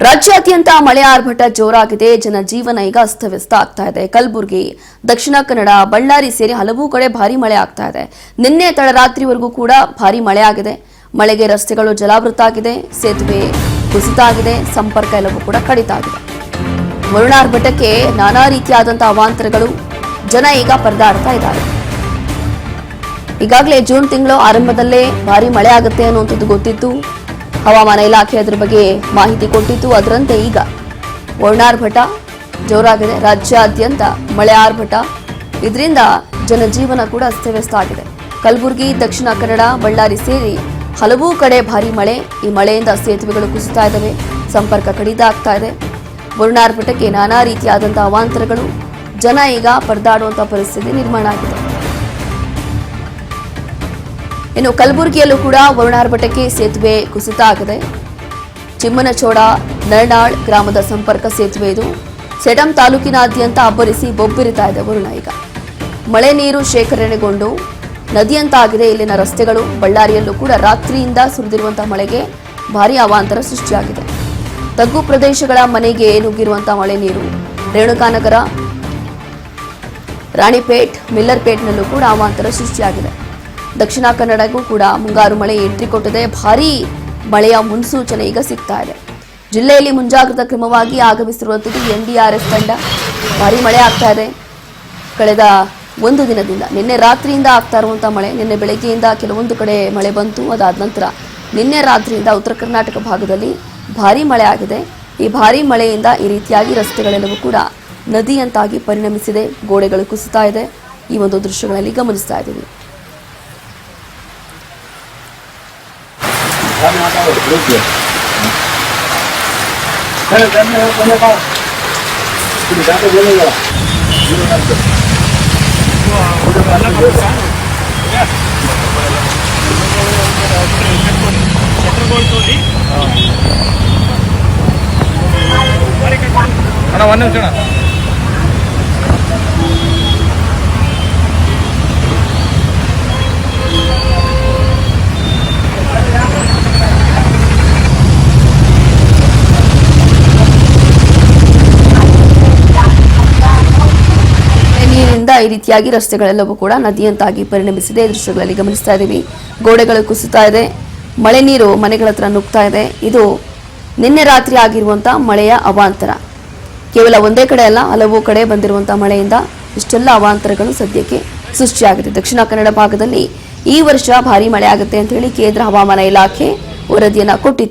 ರಾಜ್ಯಾದ್ಯಂತ ಮಳೆ ಆರ್ಭಟ ಜೋರಾಗಿದೆ. ಜನಜೀವನ ಈಗ ಅಸ್ತವ್ಯಸ್ತ ಆಗ್ತಾ ಇದೆ. ಕಲಬುರಗಿ, ದಕ್ಷಿಣ ಕನ್ನಡ, ಬಳ್ಳಾರಿ ಸೇರಿ ಹಲವು ಕಡೆ ಭಾರಿ ಮಳೆ ಆಗ್ತಾ ಇದೆ. ನಿನ್ನೆ ತಡರಾತ್ರಿವರೆಗೂ ಕೂಡ ಭಾರಿ ಮಳೆ ಆಗಿದೆ. ಮಳೆಗೆ ರಸ್ತೆಗಳು ಜಲಾವೃತ ಆಗಿದೆ, ಸೇತುವೆ ಕುಸಿತ ಆಗಿದೆ, ಸಂಪರ್ಕ ಎಲ್ಲವೂ ಕೂಡ ಕಡಿತ ಆಗಿದೆ. ವರುಣಾರ್ಭಟಕ್ಕೆ ನಾನಾ ರೀತಿಯಾದಂತಹ ಅವಾಂತರಗಳು, ಜನ ಈಗ ಪರದಾಡ್ತಾ ಇದ್ದಾರೆ. ಈಗಾಗಲೇ ಜೂನ್ ತಿಂಗಳು ಆರಂಭದಲ್ಲೇ ಭಾರಿ ಮಳೆ ಆಗುತ್ತೆ ಅನ್ನುವಂಥದ್ದು ಗೊತ್ತಿತ್ತು. ಹವಾಮಾನ ಇಲಾಖೆ ಅದರ ಬಗ್ಗೆ ಮಾಹಿತಿ ಕೊಟ್ಟಿತ್ತು. ಅದರಂತೆ ಈಗ ವರುಣಾರ್ಭಟ ಜೋರಾಗಿದೆ. ರಾಜ್ಯಾದ್ಯಂತ ಮಳೆ ಆರ್ಭಟ, ಇದರಿಂದ ಜನಜೀವನ ಕೂಡ ಅಸ್ತವ್ಯಸ್ತ ಆಗಿದೆ. ಕಲಬುರಗಿ, ದಕ್ಷಿಣ ಕನ್ನಡ, ಬಳ್ಳಾರಿ ಸೇರಿ ಹಲವು ಕಡೆ ಭಾರಿ ಮಳೆ. ಈ ಮಳೆಯಿಂದ ಸೇತುವೆಗಳು ಕುಸಿತಾ ಇದ್ದಾವೆ, ಸಂಪರ್ಕ ಕಡಿತ ಆಗ್ತಾ ಇದೆ. ವರುಣಾರ್ಭಟಕ್ಕೆ ನಾನಾ ರೀತಿಯಾದಂತಹ ಅವಾಂತರಗಳು, ಜನ ಈಗ ಪರದಾಡುವಂತಹ ಪರಿಸ್ಥಿತಿ ನಿರ್ಮಾಣ ಆಗಿದೆ. ಇನ್ನು ಕಲಬುರಗಿಯಲ್ಲೂ ಕೂಡ ವರುಣಾರ್ಭಟಕ್ಕೆ ಸೇತುವೆ ಕುಸಿತ ಆಗಿದೆ. ಚಿಮ್ಮನಚೋಡ ನರನಾಳ್ ಗ್ರಾಮದ ಸಂಪರ್ಕ ಸೇತುವೆ ಇದು. ಸೆಡಂ ತಾಲೂಕಿನಾದ್ಯಂತ ಅಬ್ಬರಿಸಿ ಬೊಬ್ಬಿರಿತಾ ಇದೆ ವರುಣ. ಈಗ ಮಳೆ ನೀರು ಶೇಖರಣೆಗೊಂಡು ನದಿಯಂತಾಗಿದೆ ಇಲ್ಲಿನ ರಸ್ತೆಗಳು. ಬಳ್ಳಾರಿಯಲ್ಲೂ ಕೂಡ ರಾತ್ರಿಯಿಂದ ಸುರಿದಿರುವಂತಹ ಮಳೆಗೆ ಭಾರೀ ಅವಾಂತರ ಸೃಷ್ಟಿಯಾಗಿದೆ. ತಗ್ಗು ಪ್ರದೇಶಗಳ ಮನೆಗೆ ನುಗ್ಗಿರುವಂತಹ ಮಳೆ ನೀರು. ರೇಣುಕಾನಗರ, ರಾಣಿಪೇಟ್, ಮಿಲ್ಲರ್ಪೇಟ್ನಲ್ಲೂ ಕೂಡ ಅವಾಂತರ ಸೃಷ್ಟಿಯಾಗಿದೆ. ದಕ್ಷಿಣ ಕನ್ನಡಕ್ಕೂ ಕೂಡ ಮುಂಗಾರು ಮಳೆ ಎಂಟ್ರಿ ಕೊಟ್ಟಿದೆ. ಭಾರೀ ಮಳೆಯ ಮುನ್ಸೂಚನೆ ಈಗ ಸಿಗ್ತಾ ಇದೆ. ಜಿಲ್ಲೆಯಲ್ಲಿ ಮುಂಜಾಗ್ರತಾ ಕ್ರಮವಾಗಿ ಆಗಮಿಸಿರುವಂಥದ್ದು NDRF ತಂಡ. ಭಾರೀ ಮಳೆ ಆಗ್ತಾ ಇದೆ. ಕಳೆದ ಒಂದು ದಿನದಿಂದ, ನಿನ್ನೆ ರಾತ್ರಿಯಿಂದ ಆಗ್ತಾ ಇರುವಂತಹ ಮಳೆ, ನಿನ್ನೆ ಬೆಳಗ್ಗೆಯಿಂದ ಕೆಲವೊಂದು ಕಡೆ ಮಳೆ ಬಂತು. ಅದಾದ ನಂತರ ನಿನ್ನೆ ರಾತ್ರಿಯಿಂದ ಉತ್ತರ ಕರ್ನಾಟಕ ಭಾಗದಲ್ಲಿ ಭಾರೀ ಮಳೆ ಆಗಿದೆ. ಈ ಭಾರೀ ಮಳೆಯಿಂದ ಈ ರೀತಿಯಾಗಿ ರಸ್ತೆಗಳೆಲ್ಲವೂ ಕೂಡ ನದಿಯಂತಾಗಿ ಪರಿಣಮಿಸಿದೆ. ಗೋಡೆಗಳು ಕುಸಿತಾ ಇದೆ. ಈ ಒಂದು ದೃಶ್ಯಗಳಲ್ಲಿ ಗಮನಿಸ್ತಾ ಇದ್ದೀವಿ. ಅಣ್ಣ ಒಂದು ನಿಮಿಷ ಅಣ್ಣ. ನೀರಿನಿಂದ ಈ ರೀತಿಯಾಗಿ ರಸ್ತೆಗಳೆಲ್ಲವೂ ಕೂಡ ನದಿಯಂತಾಗಿ ಪರಿಣಮಿಸಿದೆ. ದೃಶ್ಯಗಳಲ್ಲಿ ಗಮನಿಸ್ತಾ ಇದ್ದೀವಿ. ಗೋಡೆಗಳು ಕುಸಿತಾ ಇದೆ. ಮಳೆ ನೀರು ಮನೆಗಳ ಹತ್ರ ನುಗ್ತಾ ಇದೆ. ಇದು ನಿನ್ನೆ ರಾತ್ರಿ ಆಗಿರುವಂತಹ ಮಳೆಯ ಅವಾಂತರ. ಕೇವಲ ಒಂದೇ ಕಡೆ ಅಲ್ಲ, ಹಲವು ಕಡೆ ಬಂದಿರುವಂತಹ ಮಳೆಯಿಂದ ಇಷ್ಟೆಲ್ಲ ಅವಾಂತರಗಳು ಸದ್ಯಕ್ಕೆ ಸೃಷ್ಟಿಯಾಗಿದೆ. ದಕ್ಷಿಣ ಕನ್ನಡ ಭಾಗದಲ್ಲಿ ಈ ವರ್ಷ ಭಾರೀ ಮಳೆ ಆಗುತ್ತೆ ಅಂತ ಹೇಳಿ ಕೇಂದ್ರ ಹವಾಮಾನ ಇಲಾಖೆ ವರದಿಯನ್ನ ಕೊಟ್ಟಿತ್ತು.